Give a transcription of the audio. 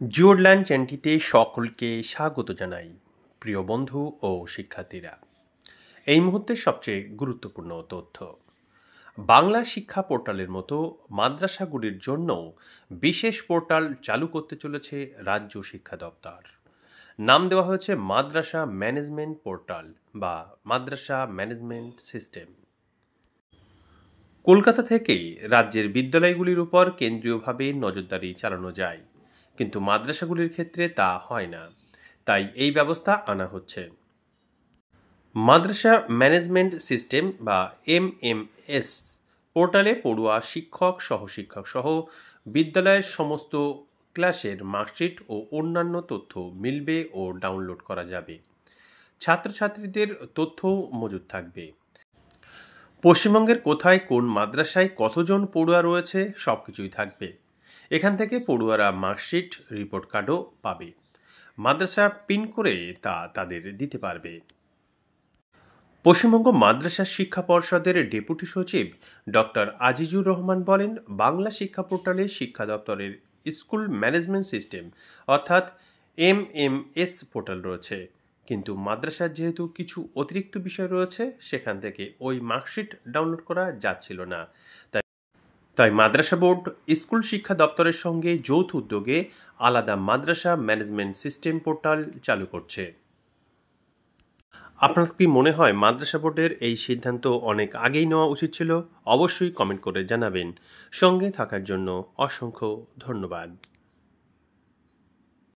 জিওরল্যান্ড চ্যানেলটিতে সকলকে স্বাগত জানাই প্রিয় বন্ধু ও শিক্ষার্থীরা। এই মুহূর্তের সবচেয়ে গুরুত্বপূর্ণ তথ্য, বাংলা শিক্ষা পোর্টালের মতো মাদ্রাসাগুলির জন্য বিশেষ পোর্টাল চালু করতে চলেছে রাজ্য শিক্ষা দপ্তর। নাম দেওয়া হয়েছে মাদ্রাসা ম্যানেজমেন্ট পোর্টাল বা মাদ্রাসা ম্যানেজমেন্ট সিস্টেম। কলকাতা থেকেই রাজ্যের বিদ্যালয়গুলির উপর কেন্দ্রীয়ভাবে নজরদারি চালানো যায়, কিন্তু মাদ্রাসাগুলির ক্ষেত্রে তা হয় না, তাই এই ব্যবস্থা আনা হচ্ছে। মাদ্রাসা ম্যানেজমেন্ট সিস্টেম বা MMS পোর্টালে পড়ুয়া শিক্ষক সহশিক্ষক সহ বিদ্যালয়ের সমস্ত ক্লাসের মার্কশিট ও অন্যান্য তথ্য মিলবে ও ডাউনলোড করা যাবে। ছাত্রছাত্রীদের তথ্যও মজুদ থাকবে। পশ্চিমবঙ্গের কোথায় কোন মাদ্রাসায় কতজন পড়ুয়া রয়েছে সবকিছুই থাকবে। এখান থেকে পড়ুয়ারা মার্কশিট, রিপোর্ট কার্ডও পাবে। মাদ্রাসা পিন করে তা তাদের দিতে পারবে। পশ্চিমবঙ্গ মাদ্রাসা শিক্ষা পর্ষদের ডেপুটি সচিব ডক্টর আজিজুর রহমান বলেন, বাংলা শিক্ষা পোর্টালে শিক্ষা দপ্তরের স্কুল ম্যানেজমেন্ট সিস্টেম অর্থাৎ MMS পোর্টাল রয়েছে, কিন্তু মাদ্রাসার যেহেতু কিছু অতিরিক্ত বিষয় রয়েছে সেখান থেকে ওই মার্কশিট ডাউনলোড করা যাচ্ছিল না, তাই মাদ্রাসা বোর্ড স্কুল শিক্ষা দপ্তরের সঙ্গে যৌথ উদ্যোগে আলাদা মাদ্রাসা ম্যানেজমেন্ট সিস্টেম পোর্টাল চালু করছে। আপনার কি মনে হয় মাদ্রাসা বোর্ডের এই সিদ্ধান্ত অনেক আগেই নেওয়া উচিত ছিল? অবশ্যই কমেন্ট করে জানাবেন। সঙ্গে থাকার জন্য অসংখ্য ধন্যবাদ।